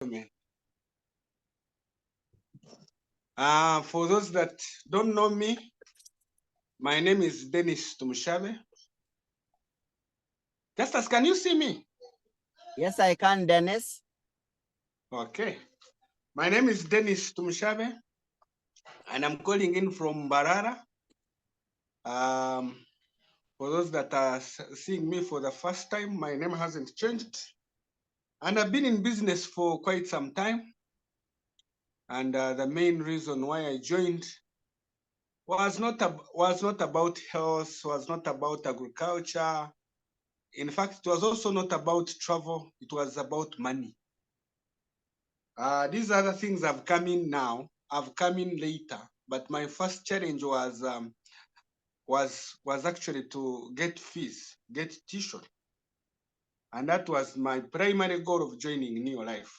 gentlemen. For those that don't know me, my name is Dennis Tumushabe. Justus, can you see me? Yes, I can, Dennis. Okay. My name is Dennis Tumushabe, and I'm calling in from Barara. For those that are seeing me for the first time, my name hasn't changed. And I've been in business for quite some time. And the main reason why I joined was not about health, was not about agriculture. In fact, it was also not about travel. It was about money. These other things have come in now. Have come in later. But my first challenge was actually to get fees, get tuition, and that was my primary goal of joining Neo Life.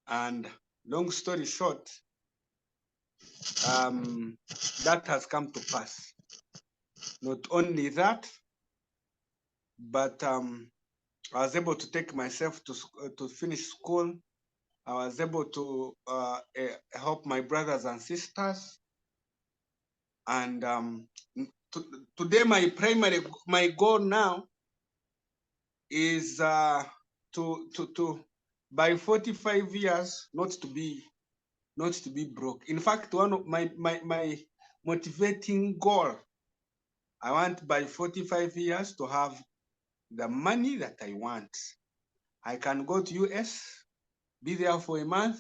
And long story short, that has come to pass. Not only that, but I was able to take myself to finish school. I was able to help my brothers and sisters. And today, my goal now is to by 45 years not to be broke. In fact, one of my motivating goal, I want by 45 years to have the money that I want. I can go to US, be there for a month,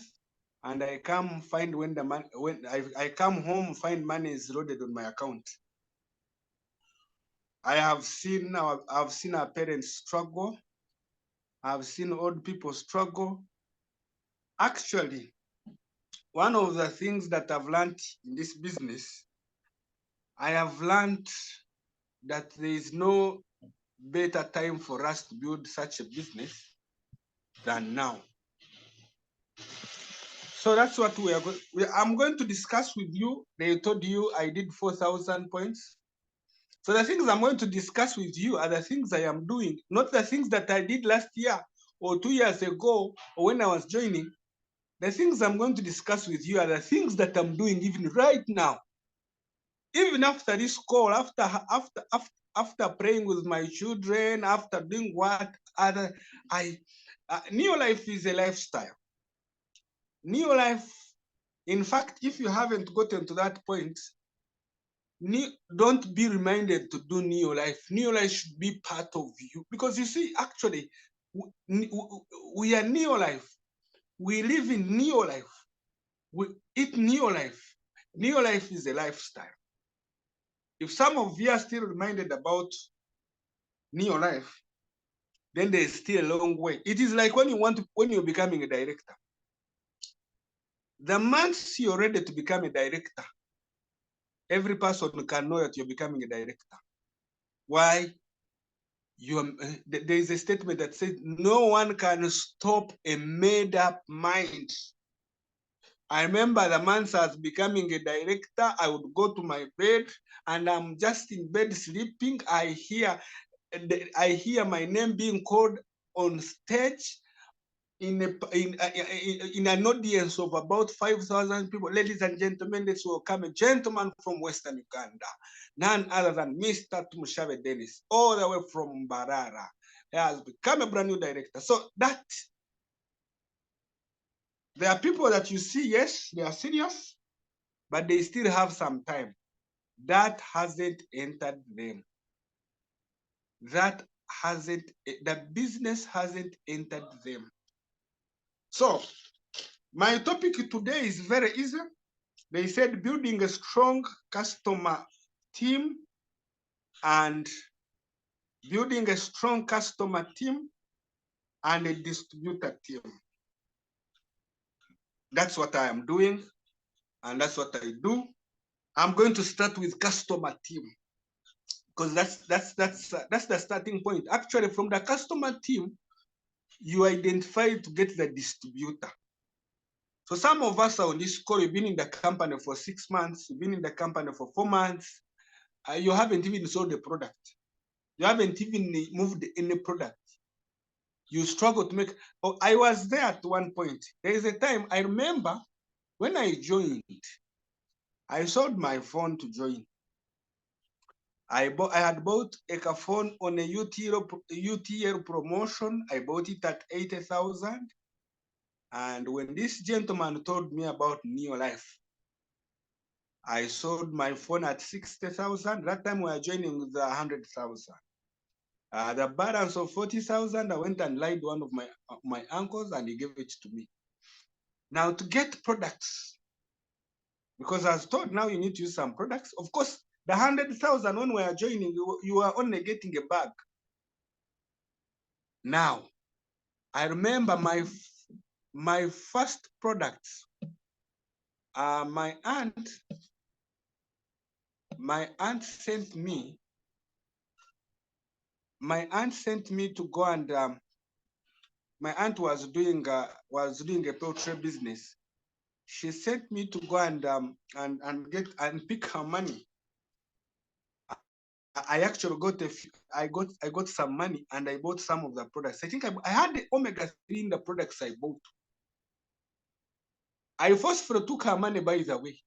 and I come find when the money, when I come home, find money is loaded on my account. I've seen our parents struggle. I've seen old people struggle. Actually, one of the things that I've learned in this business, I have learned that there is no better time for us to build such a business than now. So that's what I'm going to discuss with you. They told you I did 4,000 points. So the things I'm going to discuss with you are the things I am doing, not the things that I did last year or 2 years ago or when I was joining. The things I'm going to discuss with you are the things that I'm doing even right now. Even after this call, after praying with my children, after doing what other Neo Life is a lifestyle. Neo Life, in fact, if you haven't gotten to that point, don't be reminded to do Neo Life. Neo Life should be part of you, because you see, actually, we are Neo Life. We live in Neo Life. We eat Neo Life. Neo Life is a lifestyle. If some of you are still reminded about Neo Life, then there's still a long way. It is like when you're becoming a director. The month you're ready to become a director, every person can know that you're becoming a director. Why? There is a statement that says no one can stop a made-up mind. I remember the months I was becoming a director, I would go to my bed and I'm just in bed sleeping. I hear my name being called on stage in an audience of about 5,000 people. Ladies and gentlemen, let's welcome a gentleman from Western Uganda, none other than Mr. Tumushabe Dennis, all the way from Barara. He has become a brand new director. So that there are people that you see, yes, they are serious, but they still have some time. That hasn't entered them. The business hasn't entered them. So my topic today is very easy. They said building a strong customer team and building a strong customer team and a distributor team. That's what I am doing, and that's what I do. I'm going to start with customer team, because that's the starting point. Actually, from the customer team, you identify to get the distributor. So some of us are on this call, you've been in the company for 6 months, you've been in the company for 4 months, you haven't even sold the product. You haven't even moved any product. You struggle to make. Oh, I was there at one point. There is a time I remember when I joined, I sold my phone to join. I had bought a phone on a UTL promotion. I bought it at 80,000. And when this gentleman told me about Neolife, I sold my phone at 60,000. That time we were joining with 100,000. The balance of 40,000, I went and lied one of my uncles, and he gave it to me. Now to get products, because I was told now you need to use some products. Of course, the 100,000 when we are joining, you are only getting a bag. Now, I remember my first products. My aunt sent me. My aunt sent me to go and. My aunt was doing a poultry business. She sent me to go and get and pick her money. I actually got I got some money and I bought some of the products. I think I had the omega-3 in the products I bought. I forcefully took her money, by the way,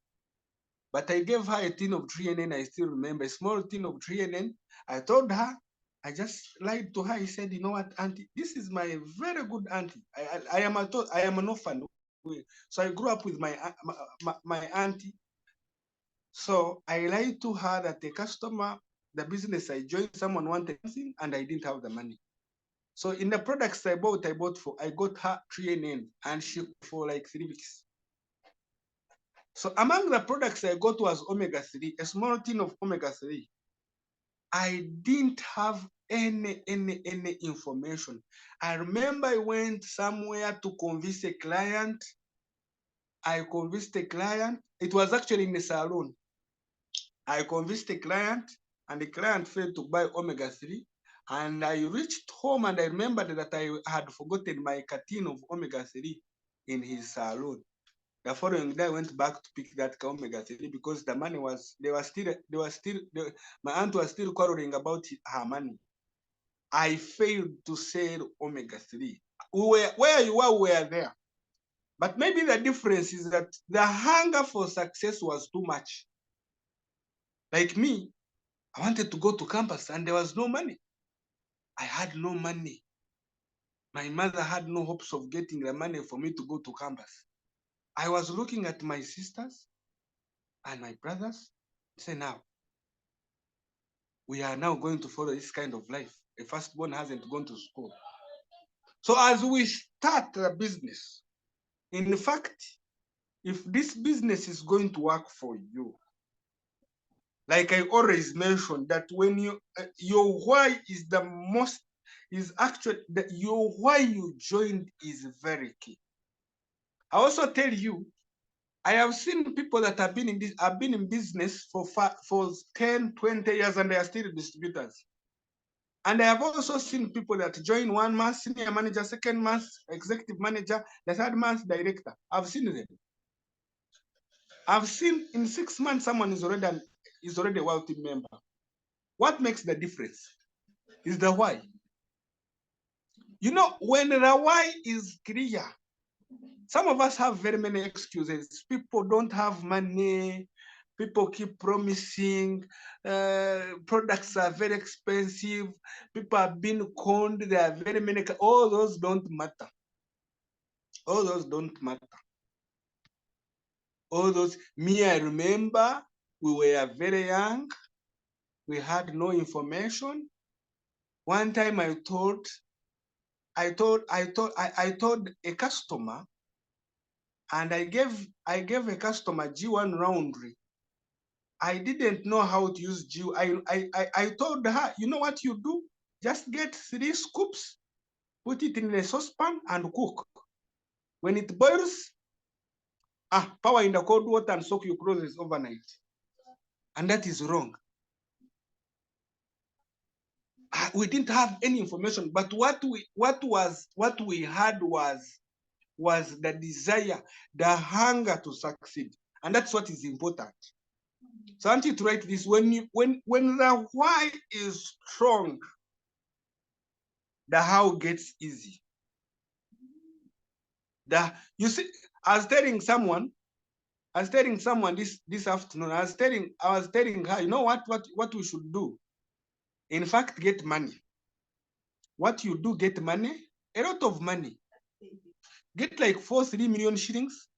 but I gave her a tin of 3NN. I still remember a small tin of 3NN. I told her, I just lied to her. I said, you know what, auntie, this is my very good auntie. I am an orphan, so I grew up with my auntie. So I lied to her that the customer, the business I joined, someone wanted something and I didn't have the money. So in the products I got her 3NN and she for like 3 weeks. So among the products I got was omega-3, a small tin of omega-3. I didn't have any information. I remember I went somewhere to convince a client. I convinced a client. It was actually in a salon. I convinced the client, and the client failed to buy omega-3. And I reached home and I remembered that I had forgotten my carton of omega-3 in his salon. The following day, I went back to pick that omega-3 because the money was, my aunt was still quarreling about her money. I failed to sell omega-3. Where you were, we were there. But maybe the difference is that the hunger for success was too much. Like me, I wanted to go to campus and there was no money. I had no money. My mother had no hopes of getting the money for me to go to campus. I was looking at my sisters and my brothers and say, now, we are now going to follow this kind of life. A firstborn hasn't gone to school. So as we start a business, in fact, if this business is going to work for you, like I always mentioned, that when your why is the most, is actually that your why you joined is very key. I also tell you, I have seen people that have been in business for 10, 20 years and they are still distributors. And I have also seen people that join 1 month senior manager, 2nd month executive manager, the 3rd month director. I've seen them. I've seen in 6 months someone is already a wealthy member. What makes the difference is the why. You know, when the why is clear, some of us have very many excuses. People don't have money. People keep promising. Products are very expensive. People have been conned. There are very many. All those don't matter. All those don't matter. All those. Me, I remember we were very young. We had no information. One time I told a customer, and I gave a customer G1 Roundry. I didn't know how to use G. I told her, you know what you do? Just get 3 scoops, put it in a saucepan and cook. When it boils, power in the cold water and soak your clothes overnight. And that is wrong. We didn't have any information, but what we had was the desire, the hunger to succeed. And that's what is important. So I want you to write this. When the why is strong, the how gets easy. You see, I was telling someone this afternoon. I was telling her, you know what we should do? In fact, get money. What you do, get money, a lot of money. Get like 3 million shillings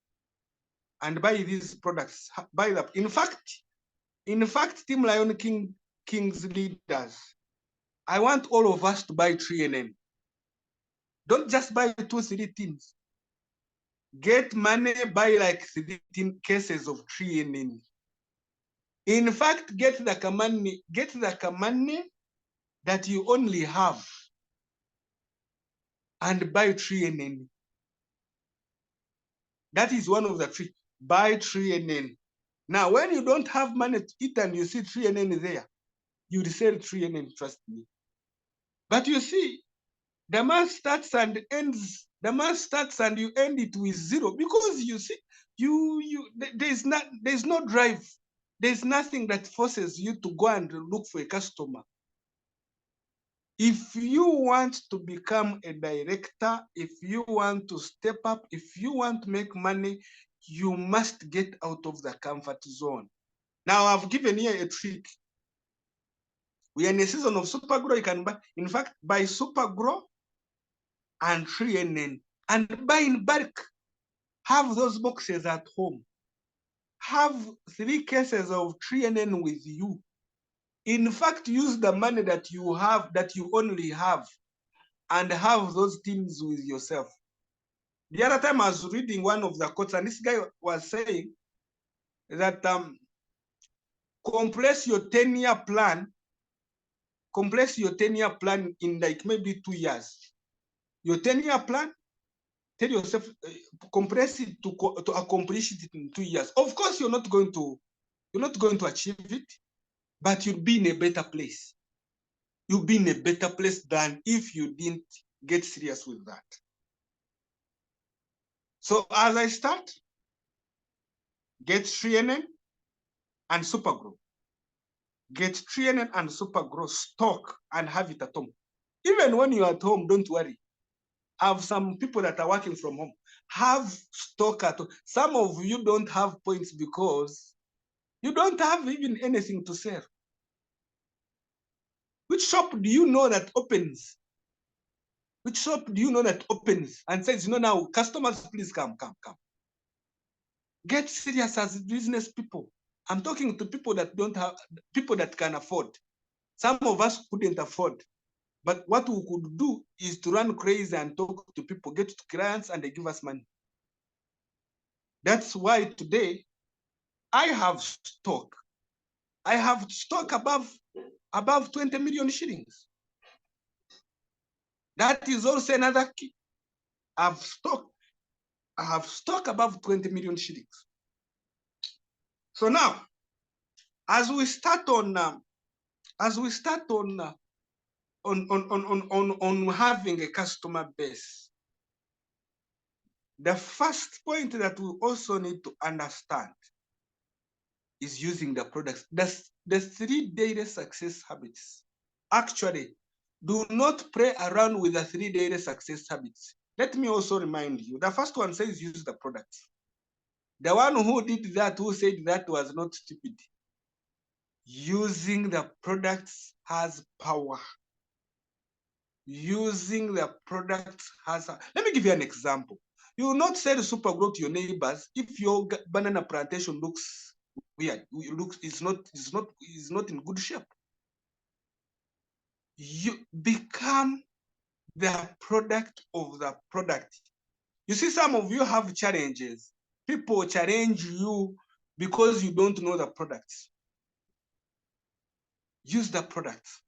and buy these products. Buy them. In fact, Team Lion King's leaders, I want all of us to buy 3NN. Don't just buy 2-3 things. Get money, buy like 3 cases of 3NN. In fact, get the money that you only have and buy 3NN. That is one of the tricks. Buy 3NN. Now, when you don't have money to eat and you see 3NN there, you will sell 3NN, trust me. But you see, the math starts and ends. The math starts and you end it with 0 because you see, there's no drive. There's nothing that forces you to go and look for a customer. If you want to become a director, if you want to step up, if you want to make money, you must get out of the comfort zone. Now, I've given you a trick. We are in a season of super grow. You can buy, in fact, buy super grow and 3NN and buy in bulk. Have those boxes at home. Have 3 cases of 3NN with you. In fact, use the money that you have, that you only have, and have those teams with yourself. The other time I was reading one of the quotes, and this guy was saying that compress your 10-year plan. Compress your 10-year plan in like maybe 2 years. Your 10-year plan, tell yourself, compress it to accomplish it in 2 years. Of course, you're not going to achieve it, but you'll be in a better place. You'll be in a better place than if you didn't get serious with that. So as I start, get 3NN and Supergrow. Get 3NN and Supergrow stock and have it at home. Even when you're at home, don't worry. I have some people that are working from home. Have stock at home. Some of you don't have points because you don't have even anything to sell. Which shop do you know that opens? Which shop do you know that opens and says, now customers, please come. Get serious as business people. I'm talking to people that don't have, people that can afford. Some of us couldn't afford. But what we could do is to run crazy and talk to people, get to clients, and they give us money. That's why today I have stock. I have stock above 20 million shillings. That is also another key. I have stock above 20 million shillings. So now, as we start on having a customer base, the first point that we also need to understand is using the products. The 3 daily success habits. Actually, do not play around with the 3 daily success habits. Let me also remind you, the first one says use the products. The one who did that, who said that, was not stupid. Using the products has power. Using the products has, let me give you an example. You will not sell Supergrow to your neighbors if your banana plantation looks weird. It's not in good shape. You become the product of the product. You see, some of you have challenges. People challenge you because you don't know the products. Use the products.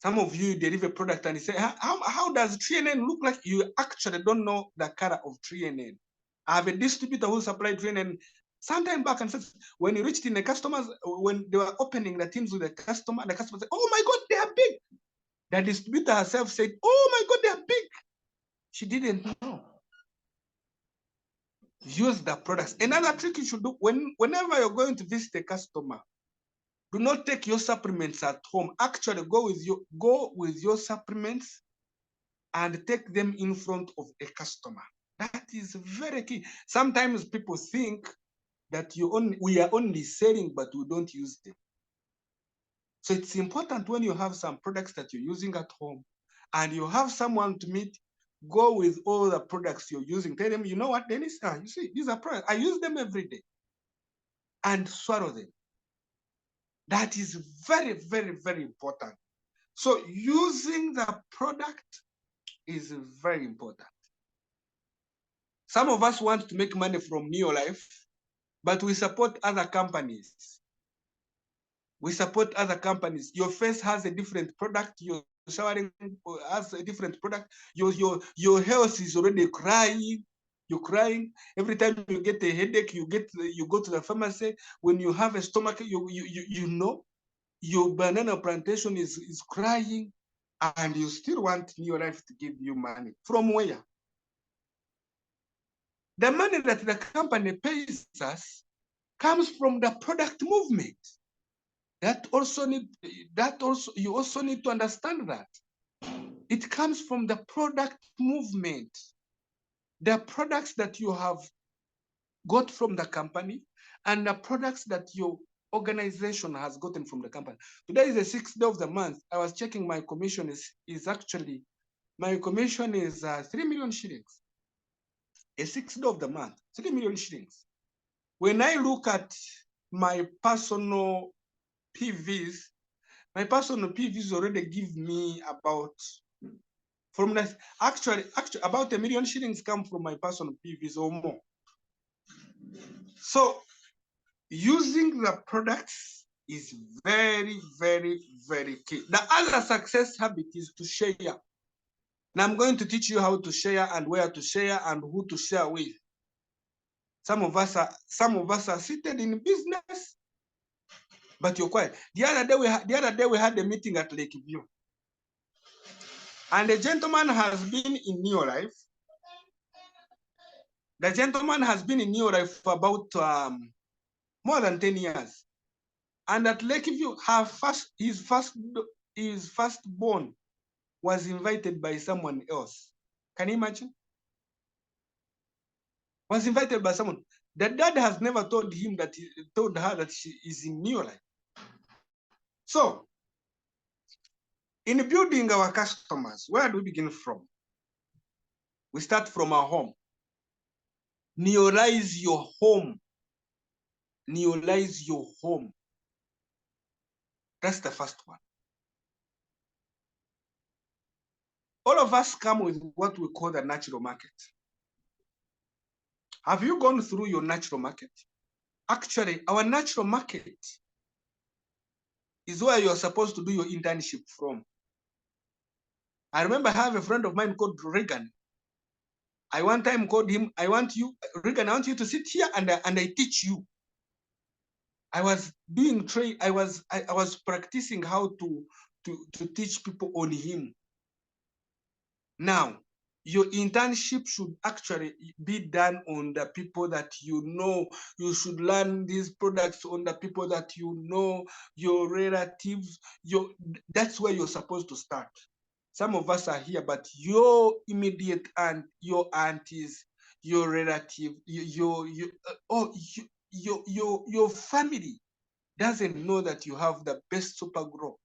Some of you deliver a product and you say, how does 3NN look like? You actually don't know the color of 3NN. I have a distributor who supplied 3NN sometime back and said, when he reached in the customers, when they were opening the teams with the customer said, oh my God, they are big. The distributor herself said, oh my God, they are big. She didn't know. Use the products. Another trick you should do, whenever you're going to visit a customer, Do not take your supplements at home. Actually, go with your supplements and take them in front of a customer. That is very key. Sometimes people think that we are only selling, but we don't use them. So it's important when you have some products that you're using at home and you have someone to meet, go with all the products you're using. Tell them, you know what, Dennis, you see, these are products. I use them every day, and swallow them. That is very, very, very important. So using the product is very important. Some of us want to make money from Neolife, but we support other companies. We support other companies. Your face has a different product. Your showering has a different product. Your health is already crying. You're crying every time you get a headache. You go to the pharmacy. When you have a stomach, you know your banana plantation is crying, and you still want Neolife to give you money. From where? The money that the company pays us comes from the product movement. You also need to understand that it comes from the product movement. The products that you have got from the company and the products that your organization has gotten from the company. Today is the 6th day of the month. I was checking my commission my commission is 3 million shillings. A 6th day of the month, 3 million shillings. When I look at my personal PVs, my personal PVs already give me about actually about 1 million shillings come from my personal PVs or more. So using the products is very, very, very key. The other success habit is to share. Now I'm going to teach you how to share and where to share and who to share with. Some of us are seated in business, but you're quiet. The other day we had a meeting at Lakeview, and the gentleman has been in Neolife. The gentleman has been in Neolife for about more than 10 years. And at Lakeview, his firstborn was invited by someone else. Can you imagine? Was invited by someone. The dad has never told her that she is in Neolife. So, in building our customers, where do we begin from? We start from our home. Neolize your home. Neolize your home. That's the first one. All of us come with what we call the natural market. Have you gone through your natural market? Actually, our natural market is where you're supposed to do your internship from. I remember I have a friend of mine called Regan. I one time called him, Regan, I want you to sit here and I teach you. I was doing trade, I was practicing how to teach people on him. Now, your internship should actually be done on the people that you know. You should learn these products on the people that you know, your relatives. That's where you're supposed to start. Some of us are here, but your immediate aunt, your aunties, your relative, your family doesn't know that you have the best super grow.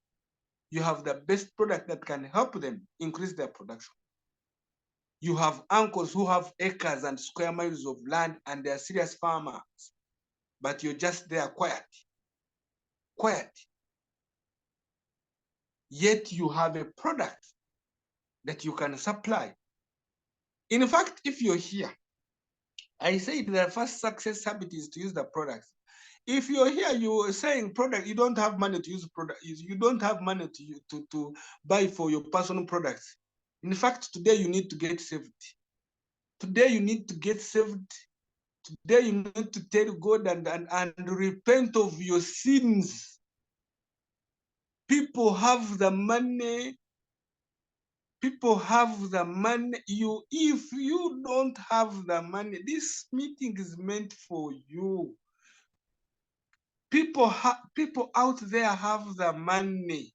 You have the best product that can help them increase their production. You have uncles who have acres and square miles of land and they're serious farmers, but you're just there quiet. Yet you have a product that you can supply. In fact, if you're here, I said the first success habit is to use the products. If you're here, you're saying product, you don't have money to use product, you don't have money to buy for your personal products. In fact, today you need to get saved. Today you need to get saved. Today you need to tell God and repent of your sins. People have the money. People have the money. If you don't have the money, this meeting is meant for you. People out there have the money.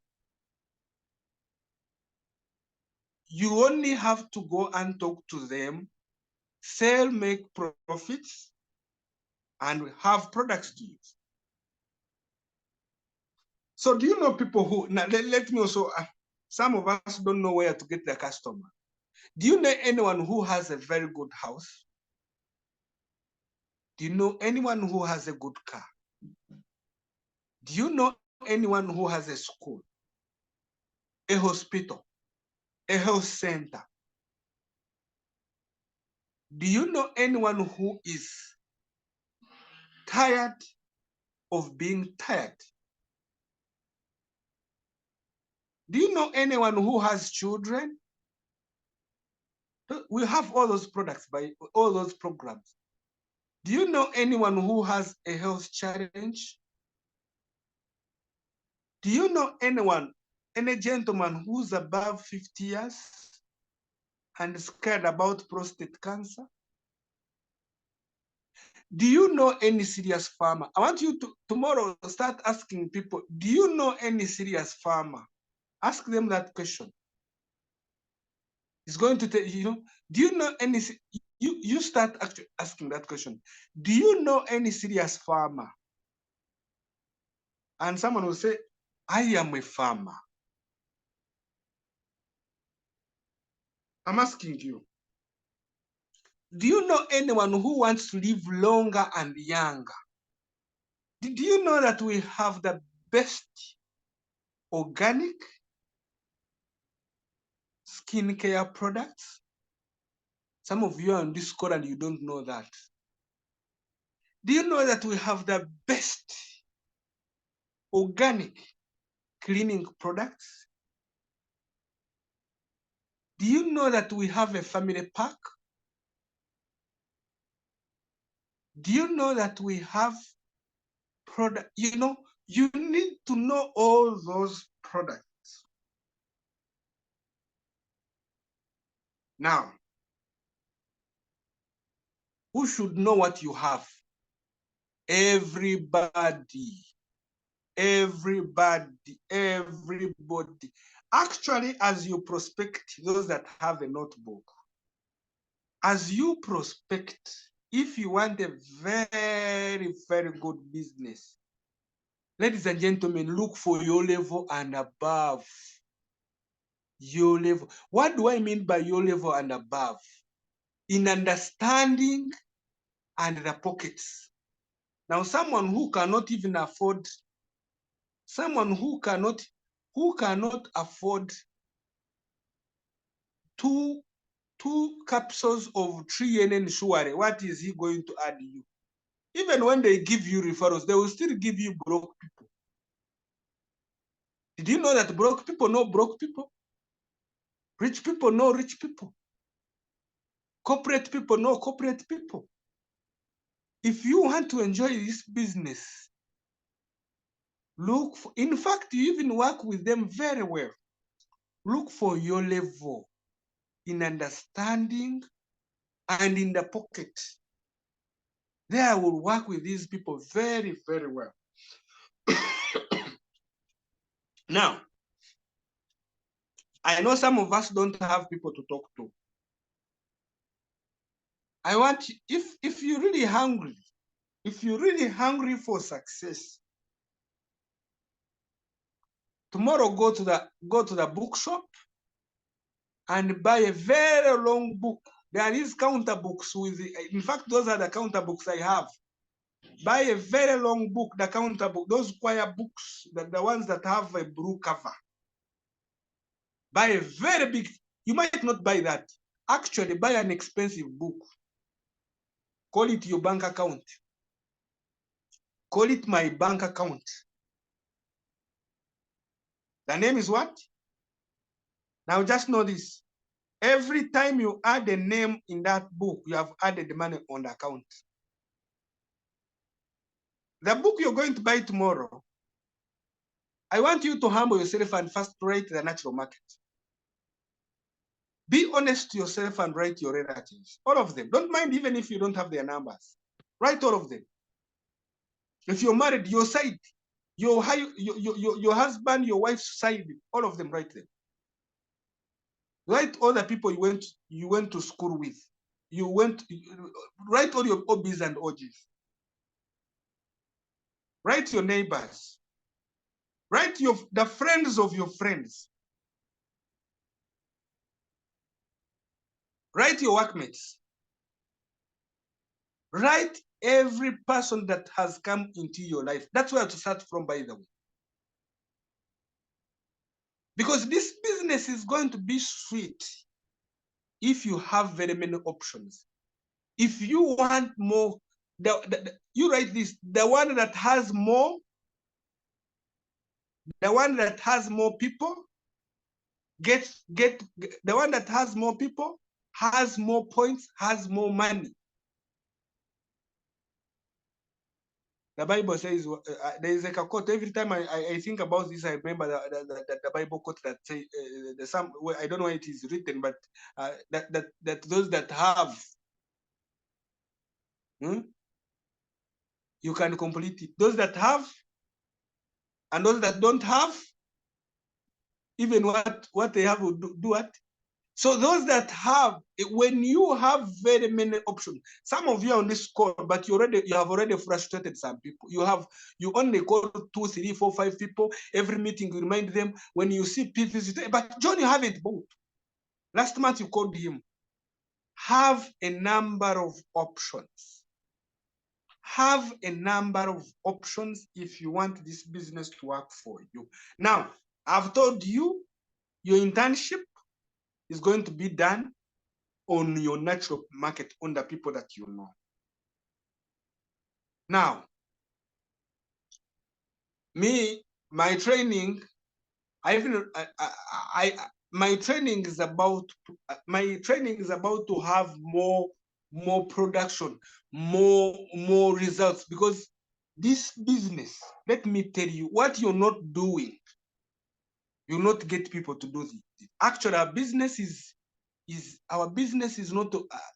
You only have to go and talk to them, sell, make profits, and have products to use. So do you know people who, now let me also, some of us don't know where to get the customer. Do you know anyone who has a very good house? Do you know anyone who has a good car? Do you know anyone who has a school, a hospital, a health center? Do you know anyone who is tired of being tired? Do you know anyone who has children? We have all those products by all those programs. Do you know anyone who has a health challenge? Do you know anyone, any gentleman who's above 50 years and scared about prostate cancer? Do you know any serious farmer? I want you to tomorrow start asking people, do you know any serious farmer? Ask them that question. It's going to tell you, do you know any, you start actually asking that question. Do you know any serious farmer? And someone will say, I am a farmer. I'm asking you, do you know anyone who wants to live longer and younger? Do you know that we have the best organic skincare products? Some of you are on Discord and you don't know that. Do you know that we have the best organic cleaning products? Do you know that we have a family pack? Do you know that we have product? You need to know all those products. Now, who should know what you have? Everybody. Everybody. Everybody. Actually, as you prospect, those that have a notebook, as you prospect, if you want a very, very good business, ladies and gentlemen, look for your level and above. Your level. What do I mean by your level and above? In understanding and the pockets. Now, someone who cannot even afford, someone who cannot afford two capsules of 3 yen shuare, what is he going to add you? Even when they give you referrals, they will still give you broke people. Did you know that broke people know broke people? Rich people know rich people. Corporate people know corporate people. If you want to enjoy this business, look for, in fact, you even work with them very well. Look for your level in understanding and in the pocket. There I will work with these people very, very well. Now, I know some of us don't have people to talk to. I want, if you're really hungry, if you're really hungry for success, tomorrow go to the bookshop and buy a very long book. There is counter books with, in fact, those are the counter books I have. Buy a very long book, the counter book, those choir books, the ones that have a blue cover. Buy a very big, you might not buy that. Actually, buy an expensive book. Call it your bank account. Call it my bank account. The name is what? Now just know this. Every time you add a name in that book, you have added money on the account. The book you're going to buy tomorrow, I want you to humble yourself and first rate the natural market. Be honest to yourself and write your relatives, all of them. Don't mind even if you don't have their numbers. Write all of them. If you're married, your side, your husband, your wife's side, all of them, write them. Write all the people you went to school with. Write all your hobbies and orgies. Write your neighbors. Write the friends of your friends. Write your workmates. Write every person that has come into your life. That's where to start from, by the way. Because this business is going to be sweet if you have very many options. If you want more, you write this, the one that has more people, the one that has more people, has more points, has more money. The Bible says, there is like a quote, every time I think about this, I remember the Bible quote that say, the some, I don't know where it is written, but that those that have, you can complete it. Those that have, and those that don't have, even what they have will do what? So those that have, when you have very many options, some of you are on this call, but you have already frustrated some people. You only call 2, 3, 4, 5 people. Every meeting you remind them. When you see people, but John, you haven't bought. Last month you called him. Have a number of options. Have a number of options if you want this business to work for you. Now, I've told you your internship is going to be done on your natural market, on the people that you know. Now, my training, my training is about to have more production, more results, because this business, let me tell you, what you're not doing, you not get people to do it. Actually, our business is not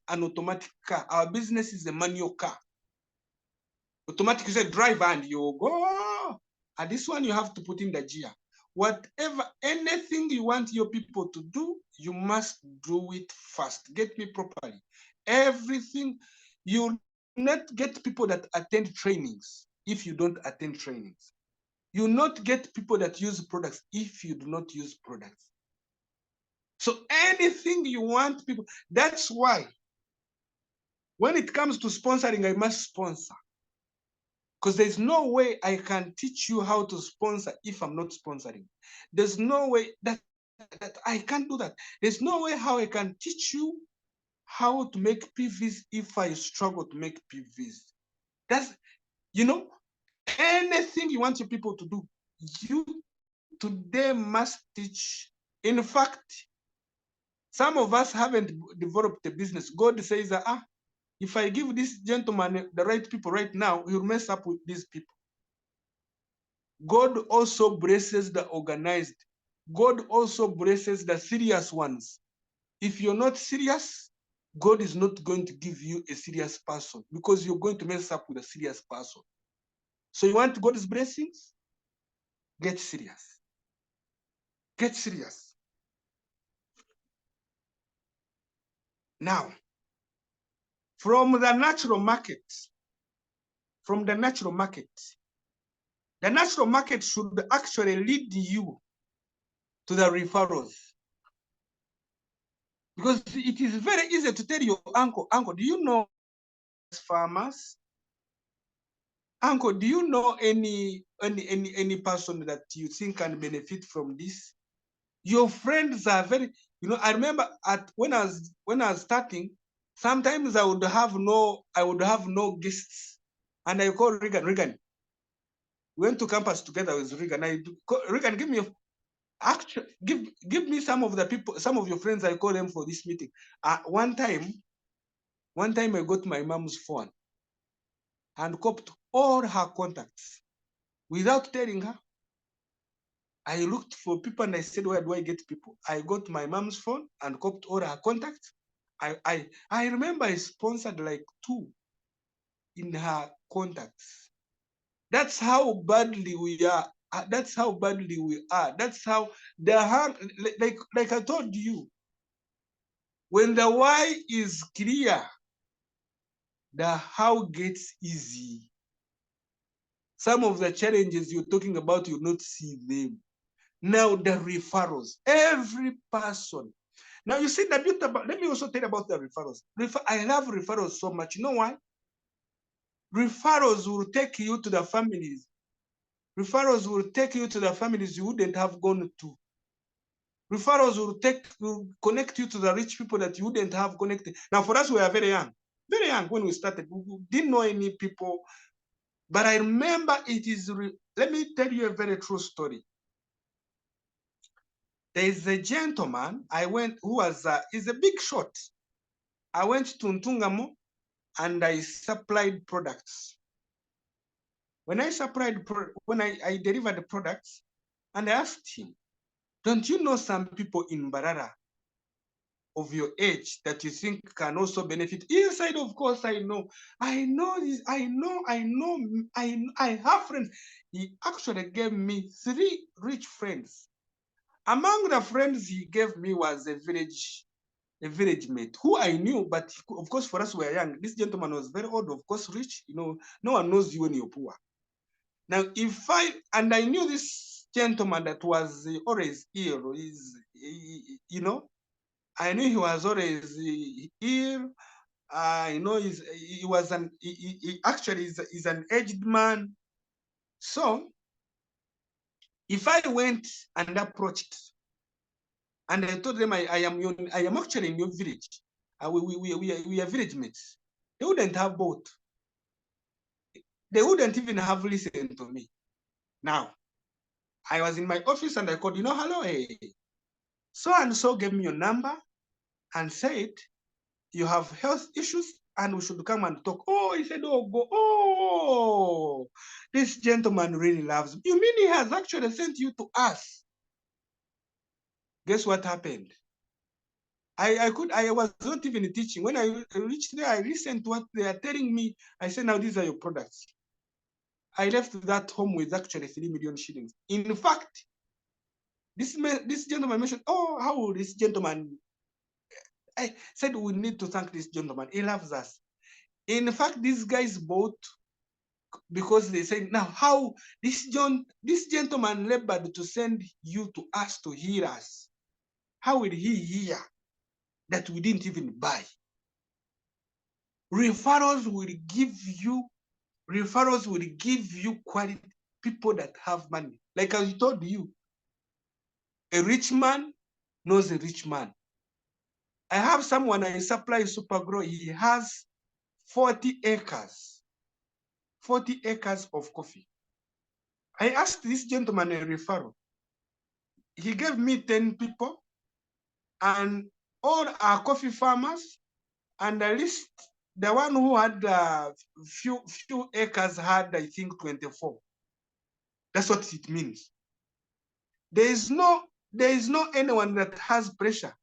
an automatic car. Our business is a manual car. Automatic, you say drive and you go. And this one you have to put in the gear. Whatever, anything you want your people to do, you must do it fast. Get me properly. Everything, you not get people that attend trainings if you don't attend trainings. You not get people that use products if you do not use products. So anything you want people, that's why when it comes to sponsoring, I must sponsor. Because there's no way I can teach you how to sponsor if I'm not sponsoring. There's no way that I can't do that. There's no way how I can teach you how to make PVs if I struggle to make PVs. That's, anything you want your people to do, you today must teach. In fact, some of us haven't developed a business. God says, if I give this gentleman the right people right now, he'll mess up with these people. God also blesses the organized. God also blesses the serious ones. If you're not serious, God is not going to give you a serious person, because you're going to mess up with a serious person. So you want God's blessings? Get serious. Get serious. Now, from the natural market, the natural market should actually lead you to the referrals. Because it is very easy to tell your uncle, do you know farmers? Uncle, do you know any person that you think can benefit from this? Your friends are very, I remember when I was starting, sometimes I would have no guests. And I call Regan. We went to campus together with Regan. Regan, give me some of the people, some of your friends. I call them for this meeting. One time I got my mom's phone and copied all her contacts without telling her. I looked for people and I said, where do I get people? I got my mom's phone and copied all her contacts. I remember I sponsored like 2 in her contacts. That's how badly we are. That's how badly we are. That's how the hand, like I told you, when the why is clear, the how gets easy. Some of the challenges you're talking about, you not see them. Now the referrals, every person. Now you see the beauty about, let me also tell you about the referrals. I love referrals so much. You know why? Referrals will take you to the families. Referrals will take you to the families you wouldn't have gone to. Referrals will connect you to the rich people that you wouldn't have connected. Now for us, we are very young when we started. We didn't know any people. But I remember it is, let me tell you a very true story. There is a gentleman I went who was is a big shot. I went to Ntungamo and I supplied products. When I supplied, when I delivered the products, and I asked him, "Don't you know some people in Barara of your age that you think can also benefit?" Inside, of course, I know this. I have friends. He actually gave me 3 rich friends. Among the friends he gave me was a village mate who I knew, but of course, for us, we were young. This gentleman was very old, of course, rich. You know, no one knows you when you're poor. Now, and I knew this gentleman that was always ill, you know, I knew he was always ill. I know he was he actually is an aged man. So if I went and approached, and I told them I am actually in your village, we are village mates, they wouldn't have both. They wouldn't even have listened to me. Now, I was in my office and I called, hello, hey, so and so gave me your number and said, you have health issues and we should come and talk. Oh, he said, oh, this gentleman really loves me. You mean he has actually sent you to us? Guess what happened? I was not even teaching. When I reached there, I listened to what they are telling me. I said, now these are your products. I left that home with actually 3 million shillings. In fact, this gentleman mentioned, oh, how will this gentleman? I said, we need to thank this gentleman. He loves us. In fact, these guys bought because they said, now how this gentleman labored to send you to us to hear us. How will he hear that we didn't even buy? Referrals will give you quality people that have money. Like I told you, a rich man knows a rich man. I have someone I supply Supergrow. He has 40 acres of coffee. I asked this gentleman a referral. He gave me 10 people, and all are coffee farmers. And at least the one who had few acres had, I think, 24. That's what it means. There is no anyone that has pressure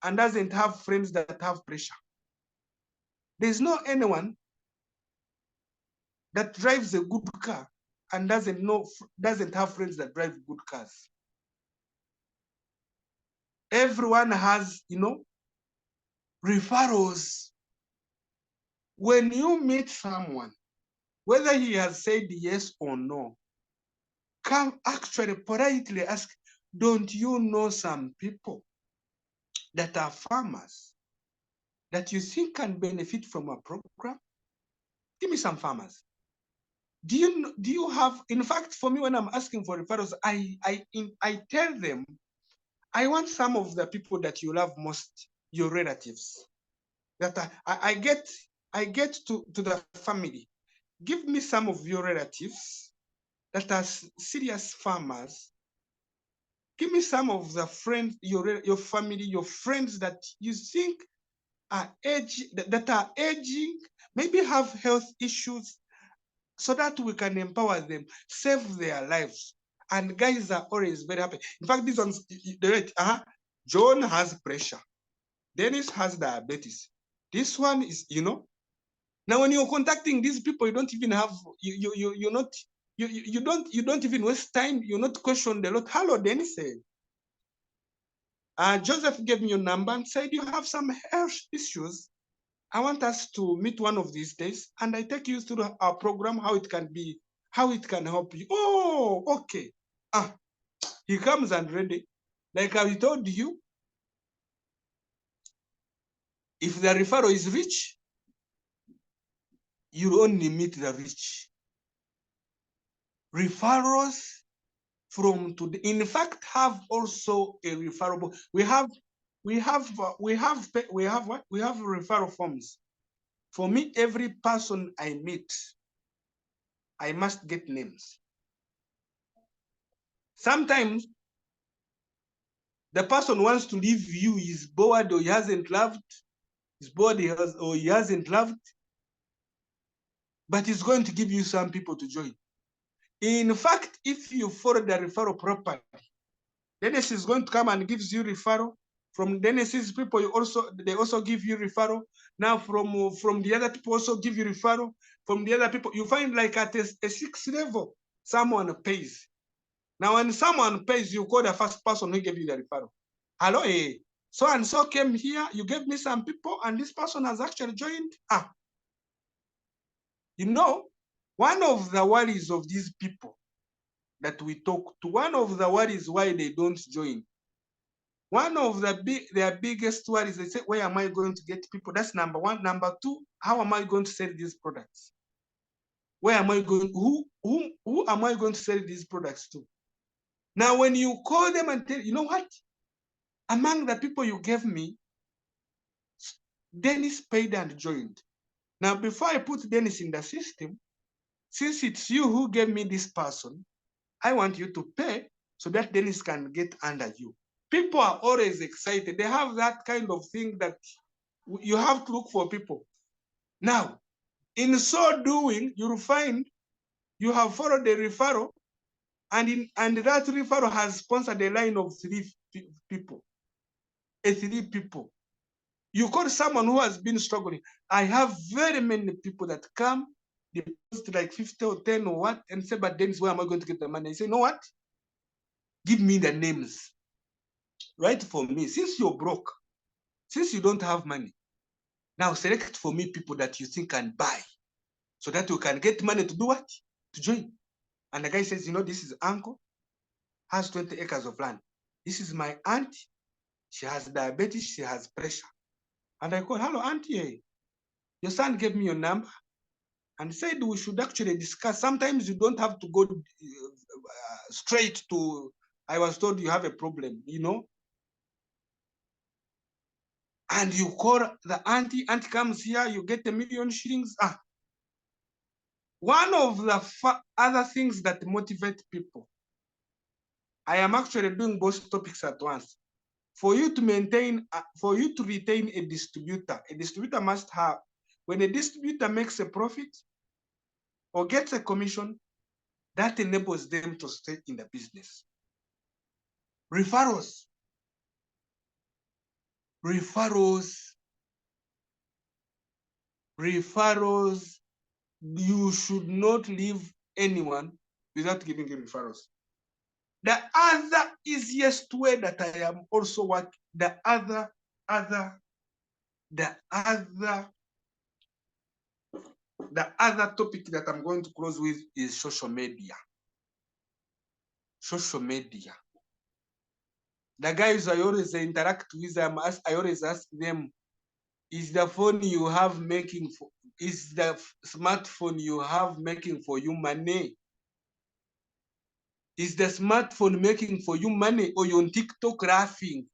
and doesn't have friends that have pressure. There is no anyone that drives a good car and doesn't have friends that drive good cars. Everyone has, referrals. When you meet someone, whether he has said yes or no, come actually politely ask, don't you know some people that are farmers that you think can benefit from a program? Give me some farmers. Do you have, in fact, for me, when I'm asking for referrals, I tell them, I want some of the people that you love most, your relatives, that I get to the family. Give me some of your relatives that are serious farmers. Give me some of the friends, your family, your friends that you think are that are aging, maybe have health issues, so that we can empower them, save their lives. And guys are always very happy. In fact, this one's John has pressure. Dennis has diabetes. This one is, Now, when you're contacting these people, you don't even have you're not you don't even waste time. You're not questioned a lot. Hello, Dennis. Joseph gave me your number and said you have some health issues. I want us to meet one of these days, and I take you through our program, how it can help you. Oh, okay. He comes and ready. Like I told you, if the referral is rich, you only meet the rich. Referrals from today, in fact, have also a referral. We have what? We have referral forms. For me, every person I meet, I must get names. Sometimes the person wants to leave you, he's bored, or he hasn't loved, he's bored, or he hasn't loved, but he's going to give you some people to join. In fact, if you follow the referral properly, Dennis is going to come and gives you referral. From Dennis's people, they also give you referral. Now from the other people also give you referral. From the other people, you find like at a 6th level, someone pays. Now when someone pays, you call the first person who gave you the referral. Hello, so and so came here, you gave me some people, and this person has actually joined. You know, one of the worries of these people that we talk to, one of the worries why they don't join, one of their biggest worries, they say, where am I going to get people? That's number one. Number two, how am I going to sell these products? Where am I going? Who am I going to sell these products to? Now, when you call them and tell, you know what? Among the people you gave me, Dennis paid and joined. Now, before I put Dennis in the system, since it's you who gave me this person, I want you to pay so that Dennis can get under you. People are always excited. They have that kind of thing that you have to look for people. Now, in so doing, you'll find you have followed the referral, and that referral has sponsored a line of 3 people. 3 people. You call someone who has been struggling. I have very many people that come, deposit like 50 or 10 or what, and say, but Dennis, where am I going to get the money? I say, you know what? Give me the names. Write for me. Since you're broke, since you don't have money, now select for me people that you think can buy, so that you can get money to do what? To join. And the guy says, you know, this is uncle, has 20 acres of land. This is my aunt. She has diabetes. She has pressure. And I called, hello, auntie. Your son gave me your number and said we should actually discuss. Sometimes you don't have to go straight to, I was told you have a problem, you know. And you call the auntie comes here, you get 1 million shillings. One of the other things that motivate people, I am actually doing both topics at once. For you to retain a distributor must have, when a distributor makes a profit or gets a commission, that enables them to stay in the business. Referrals, you should not leave anyone without giving you referrals. The other easiest way that I am also working, the other topic that I'm going to close with is social media. Social media. The guys I always interact with them, I always ask them, is the phone you have making for, is the smartphone you have making for you money? Is the smartphone making for you money, or you're on TikTok laughing,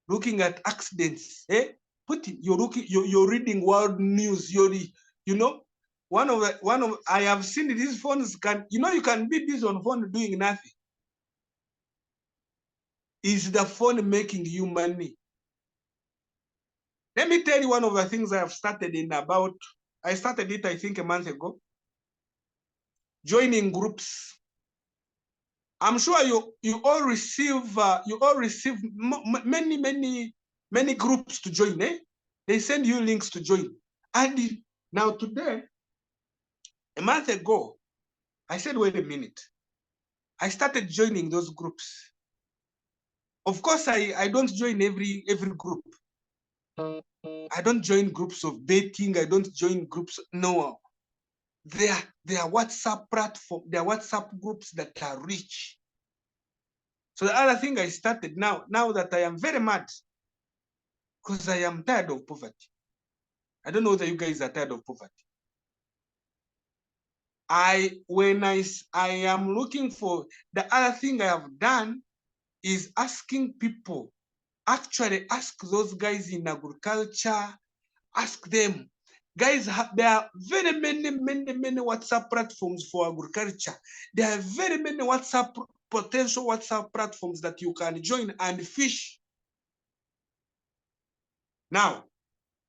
looking at accidents? You're reading world news. You know, I have seen these phones you can be busy on phone doing nothing. Is the phone making you money? Let me tell you one of the things I have started I started it, I think, a month ago. Joining groups. I'm sure you all receive many groups to join. They send you links to join. And Now today, a month ago, I said, wait a minute. I started joining those groups. Of course, I don't join every group. I don't join groups of betting. I don't join groups. No, they are WhatsApp platform. They are WhatsApp groups that are rich. So the other thing I started now that I am very mad, because I am tired of poverty. I don't know whether you guys are tired of poverty. When I am looking for, the other thing I have done is asking people, actually ask those guys in agriculture, ask them, guys, there are very many WhatsApp platforms for agriculture. There are very many potential WhatsApp platforms that you can join and fish. Now,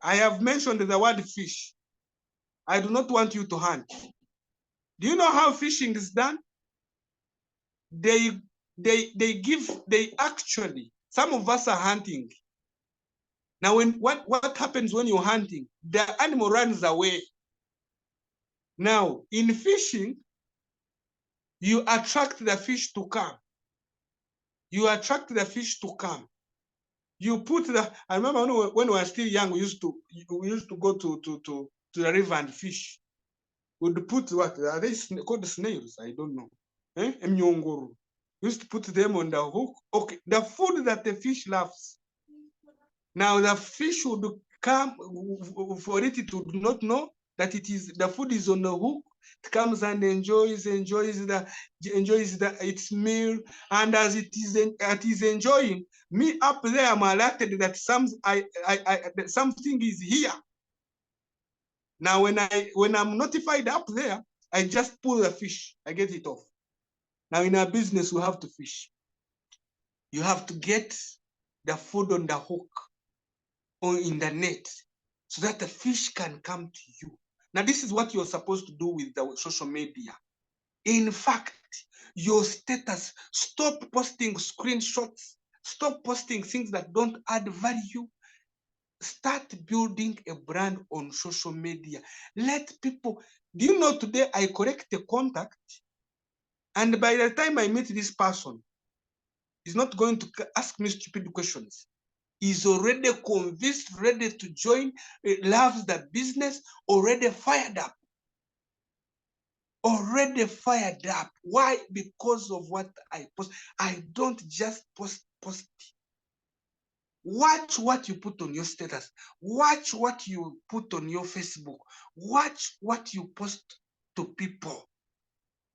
I have mentioned the word fish. I do not want you to hunt. Do you know how fishing is done? They actually, some of us are hunting. Now, what happens when you're hunting? The animal runs away. Now, in fishing, you attract the fish to come. You attract the fish to come. You put the. I remember when we were still young, we used to go to the river and fish. We'd put what are they called snails? I don't know. Mnyongoro. Used to put them on the hook. Okay, the food that the fish loves. Now the fish would come for it to not know that it is the food is on the hook. It comes and enjoys its meal, and as it is enjoying, me up there, I'm alerted that something is here. Now when I'm notified up there, I just pull the fish, I get it off. Now in our business, we have to fish. You have to get the food on the hook or in the net so that the fish can come to you. Now, this is what you're supposed to do with the social media. In fact, your status, stop posting screenshots, stop posting things that don't add value. Start building a brand on social media. Let people, do you know today I correct a contact, and by the time I meet this person, he's not going to ask me stupid questions. He's already convinced, ready to join, loves the business, already fired up. Already fired up. Why? Because of what I post. I don't just post. Watch what you put on your status. Watch what you put on your Facebook. Watch what you post to people.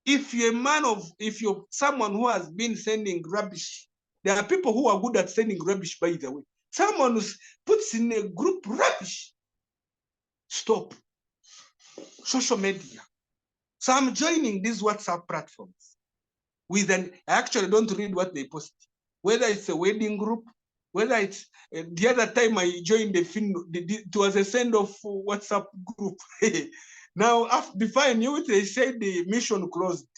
If you're someone who has been sending rubbish, there are people who are good at sending rubbish, by the way. Someone who puts in a group rubbish, stop. Social media. So I'm joining these WhatsApp platforms I actually don't read what they post. Whether it's a wedding group, whether it's the other time I joined it was a send-off WhatsApp group. Now, before I knew it, they said the mission closed.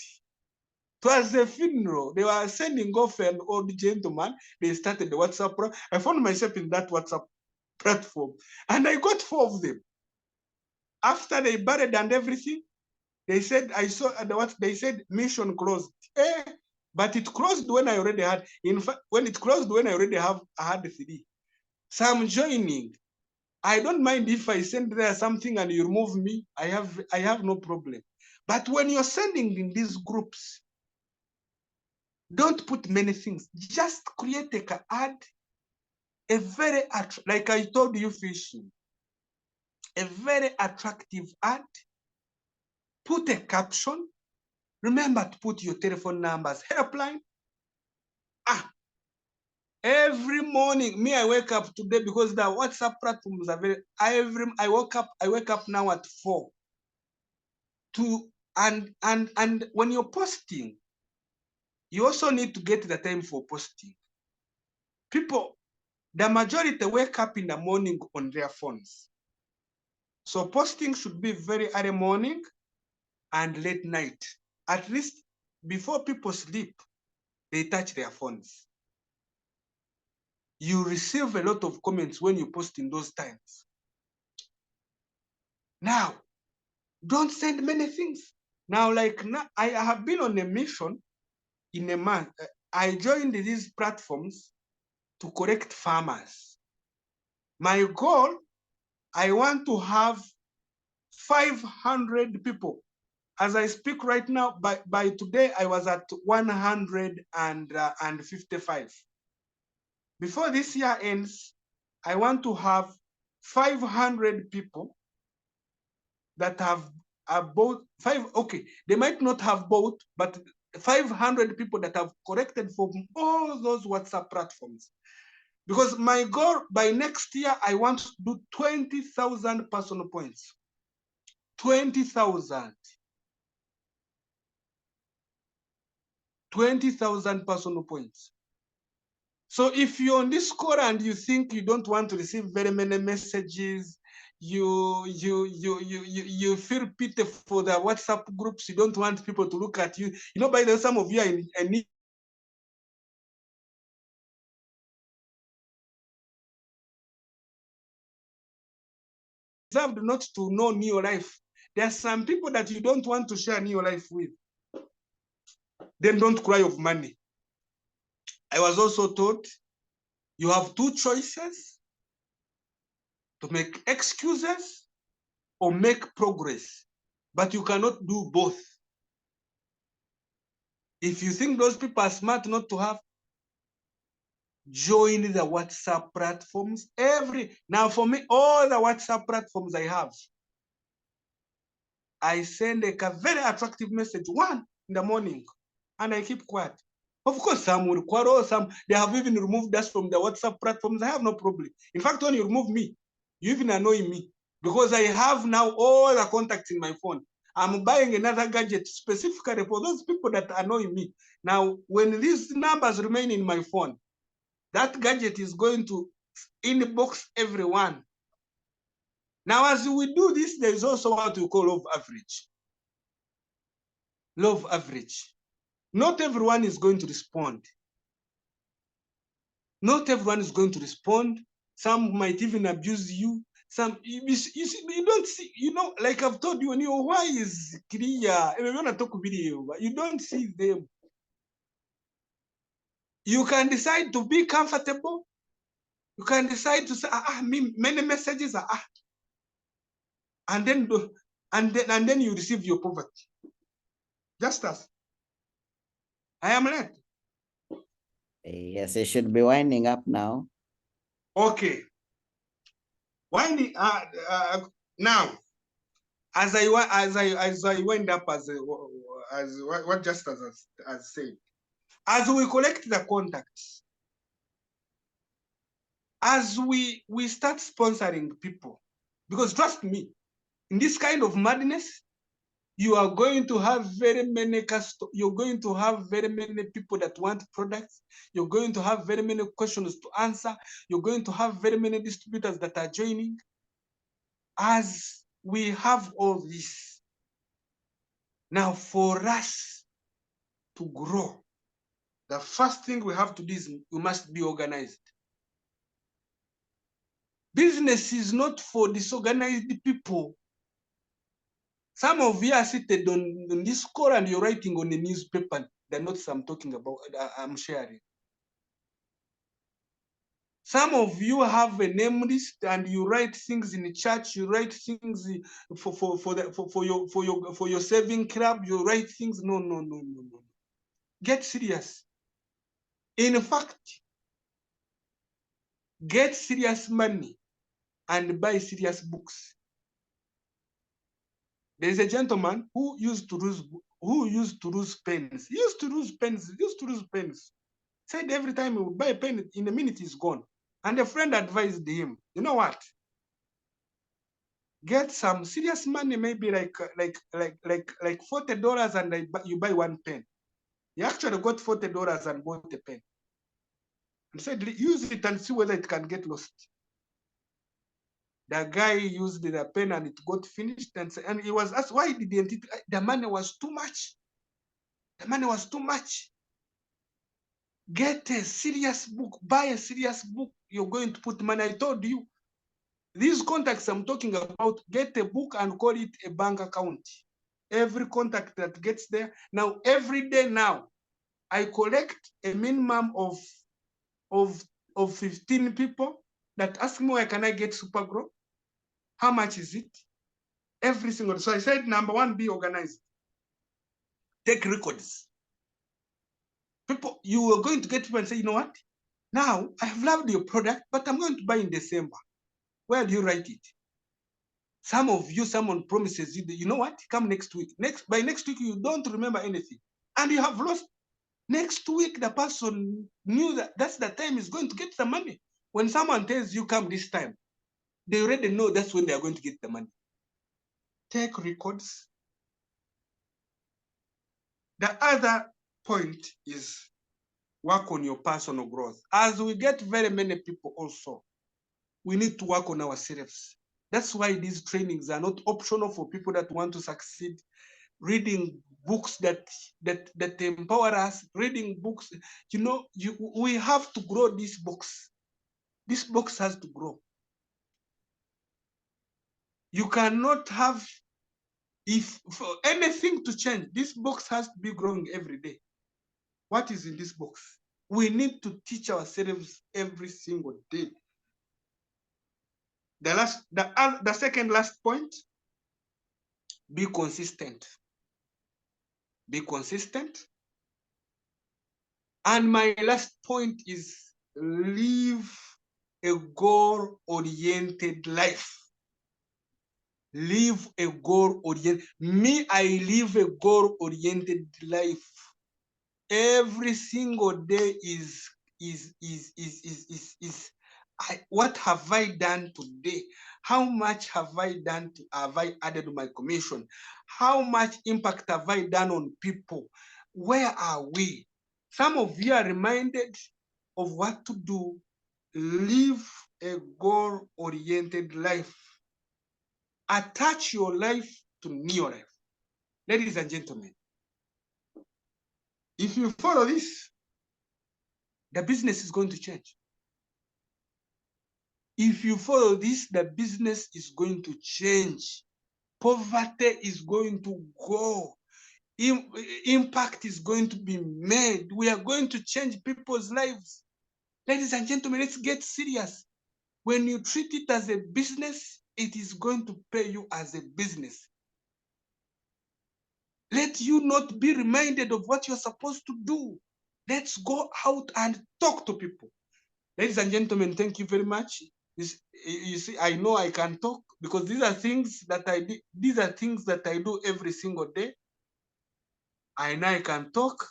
It was a funeral. They were sending off an old gentleman. They started the WhatsApp. I found myself in that WhatsApp platform, and I got 4 of them. After they buried and everything, they said, I saw what they said, mission closed. But it closed when I already had, in fact, when it closed when I already had 3. So I'm joining. I don't mind if I send there something and you remove me. I have no problem. But when you're sending in these groups, don't put many things. Just create an ad, a very, like I told you, fishing, a very attractive ad. Put a caption. Remember to put your telephone numbers, helpline. Every morning, me, I wake up today because the WhatsApp platforms are I wake up now at 4. And when you're posting, you also need to get the time for posting. People, the majority wake up in the morning on their phones. So posting should be very early morning and late night. At least before people sleep, they touch their phones. You receive a lot of comments when you post in those times. Now, don't send many things. Now, like now, I have been on a mission in a month. I joined these platforms to correct farmers. My goal, I want to have 500 people. As I speak right now, by today, I was at 155. Before this year ends, I want to have 500 people that have both okay, they might not have both, but 500 people that have corrected from all those WhatsApp platforms. Because my goal by next year, I want to do 20,000 personal points. 20,000. 20,000 personal points. So if you're on this call and you think you don't want to receive very many messages, you feel pity for the WhatsApp groups, you don't want people to look at you. You know, by the way, some of you are in need deserved not to know Neo Life. There are some people that you don't want to share Neo Life with. Then don't cry of money. I was also taught you have two choices: to make excuses or make progress, but you cannot do both. If you think those people are smart not to have, join the WhatsApp platforms. Now for me, all the WhatsApp platforms I have, I send a very attractive message, one in the morning, and I keep quiet. Of course, some will quarrel, some they have even removed us from the WhatsApp platforms. I have no problem. In fact, when you remove me, you even annoy me because I have now all the contacts in my phone. I'm buying another gadget specifically for those people that annoy me. Now, when these numbers remain in my phone, that gadget is going to inbox everyone. Now, as we do this, there is also what we call love average. Love average. Not everyone is going to respond. Not everyone is going to respond. Some might even abuse you. Some you don't see, you know, like I've told you, why is clear? If you want to talk video, you don't see them. You can decide to be comfortable. You can decide to say, many messages are and then you receive your poverty. Just as I am led. Yes, it should be winding up now. Okay. Winding now, as I wind up as what just as said, as we collect the contacts, as we start sponsoring people, because trust me, in this kind of madness, you are going to have very many you're going to have very many people that want products. You're going to have very many questions to answer. You're going to have very many distributors that are joining. As we have all this, now for us to grow, the first thing we have to do is we must be organized. Business is not for disorganized people. Some of you are seated on this call and you're writing on a newspaper the notes I'm talking about, I'm sharing. Some of you have a name list and you write things in the church, you write things for your saving club, you write things. No. Get serious. In fact, get serious money and buy serious books. There is a gentleman who used to lose pens. He used to lose pens. Said every time he would buy a pen, in a minute he's gone. And a friend advised him, you know what? Get some serious money, maybe like $40, and you buy one pen. He actually got $40 and bought a pen. And said, use it and see whether it can get lost. The guy used the pen and it got finished, and he was asked, why didn't it? The money was too much. The money was too much. Get a serious book, buy a serious book. You're going to put money. I told you, These contacts I'm talking about, get a book and call it a bank account. Every contact that gets there. Now, every day now, I collect a minimum of 15 people that ask me, where can I get Supergrow? How much is it? Every single. So I said, number one, be organized. Take records. People, you are going to get people and say, you know what? Now, I have loved your product, but I'm going to buy in December. Where do you write it? Some of you, someone promises you, that, you know what? Come next week. By next week, you don't remember anything. And you have lost. Next week, the person knew that that's the time he's going to get the money. When someone tells you, come this time, they already know that's when they are going to get the money. Take records. The other point is work on your personal growth. As we get very many people also, we need to work on ourselves. That's why these trainings are not optional for people that want to succeed. Reading books that empower us, reading books, we have to grow this box. This box has to grow. You cannot have, if for anything to change, this box has to be growing every day. What is in this box? We need to teach ourselves every single day. The second last point, be consistent. Be consistent. And my last point is live a goal-oriented life. Live a goal-oriented. Me, I live a goal-oriented life. Every single day is what have I done today? How much have I added to my commission? How much impact have I done on people? Where are we? Some of you are reminded of what to do. Live a goal-oriented life. Attach your life to new life. Ladies and gentlemen, if you follow this, the business is going to change. If you follow this, the business is going to change. Poverty is going to go. Impact is going to be made. We are going to change people's lives. Ladies and gentlemen, let's get serious. When you treat it as a business, it is going to pay you as a business. Let you not be reminded of what you're supposed to do. Let's go out and talk to people. Ladies and gentlemen, thank you very much. You see, I know I can talk because these are things that I do. These are things that I do every single day. I know I can talk.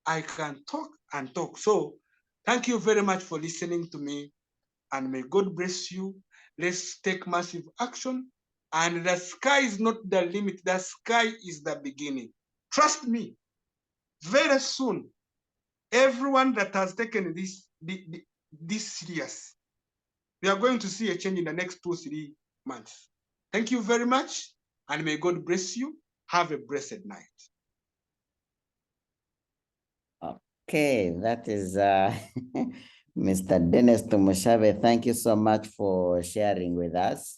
I can talk and talk. So thank you very much for listening to me, and may God bless you. Let's take massive action. And the sky is not the limit. The sky is the beginning. Trust me, very soon, everyone that has taken this serious, we are going to see a change in the next 2-3 months. Thank you very much, and may God bless you. Have a blessed night. Okay, that is Mr. Dennis Tumushabe. Thank you so much for sharing with us.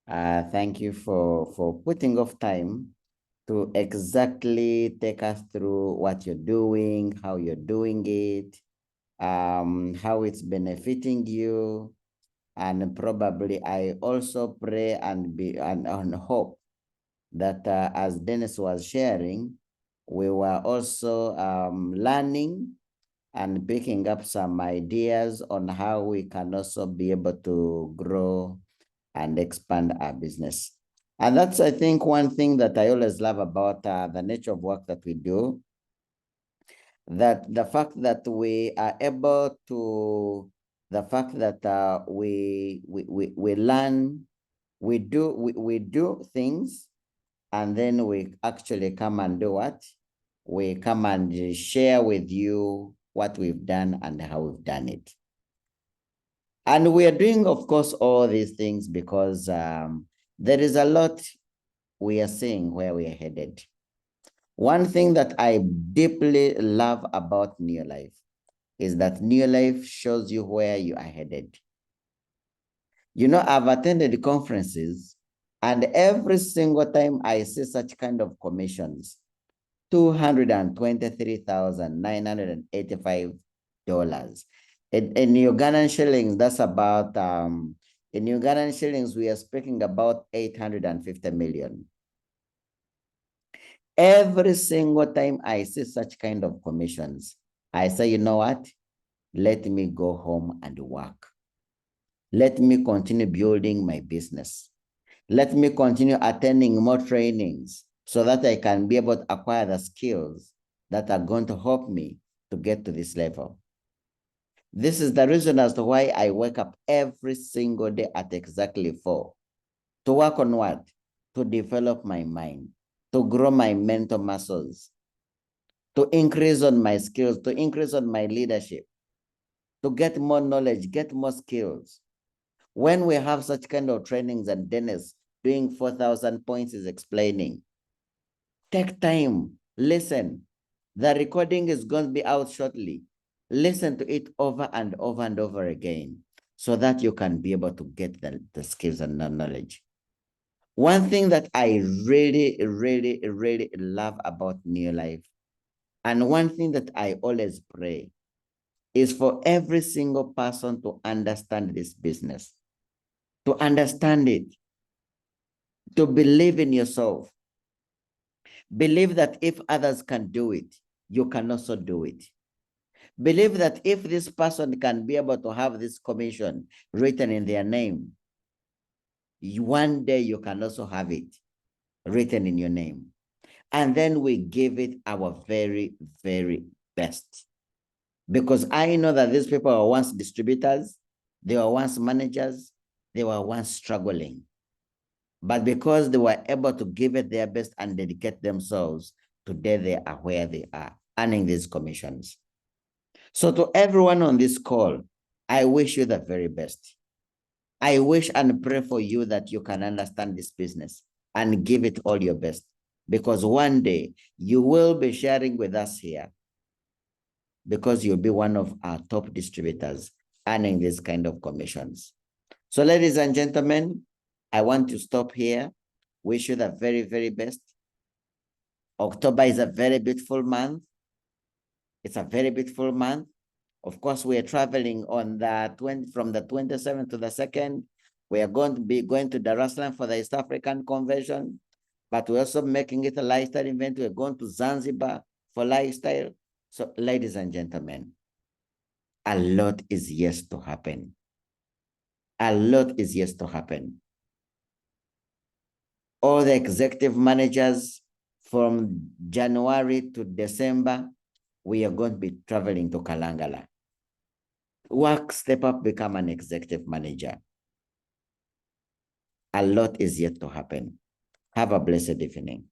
Thank you for putting off time to exactly take us through what you're doing, how you're doing it, how it's benefiting you. And probably I also pray and hope that as Dennis was sharing, we were also learning and picking up some ideas on how we can also be able to grow and expand our business. And that's, I think, one thing that I always love about the nature of work that we do, that the fact that we are able to, the fact that we learn, we do things, and then we actually come and do what? We come and share with you what we've done and how we've done it. And we are doing, of course, all these things because there is a lot we are seeing where we are headed. One thing that I deeply love about New Life is that New Life shows you where you are headed. You know, I've attended conferences, and every single time I see such kind of commissions, $223,985. In Ugandan shillings, that's about, in Ugandan shillings, we are speaking about 850 million. Every single time I see such kind of commissions, I say, you know what? Let me go home and work. Let me continue building my business. Let me continue attending more trainings so that I can be able to acquire the skills that are going to help me to get to this level. This is the reason as to why I wake up every single day at exactly 4. To work on what? To develop my mind, to grow my mental muscles, to increase on my skills, to increase on my leadership, to get more knowledge, get more skills. When we have such kind of trainings, and Dennis doing 4,000 points is explaining, take time, listen. The recording is going to be out shortly. Listen to it over and over and over again so that you can be able to get the skills and the knowledge. One thing that I really, really, really love about New Life, and one thing that I always pray, is for every single person to understand this business, to understand it, to believe in yourself. Believe that if others can do it, you can also do it. Believe that if this person can be able to have this commission written in their name, one day you can also have it written in your name. And then we give it our very, very best. Because I know that these people were once distributors, they were once managers, they were once struggling. But because they were able to give it their best and dedicate themselves, today they are where they are, earning these commissions. So to everyone on this call, I wish you the very best. I wish and pray for you that you can understand this business and give it all your best, because one day you will be sharing with us here, because you'll be one of our top distributors earning these kind of commissions. So ladies and gentlemen, I want to stop here. Wish you the very, very best. October is a very beautiful month. It's a very beautiful month. Of course, we are traveling on the from the 27th to the 2nd. We are going to be going to Dar es Salaam for the East African Convention, but we're also making it a lifestyle event. We're going to Zanzibar for lifestyle. So ladies and gentlemen, a lot is yet to happen. A lot is yet to happen. All the executive managers from January to December, we are going to be traveling to Kalangala. Work, step up, become an executive manager. A lot is yet to happen. Have a blessed evening.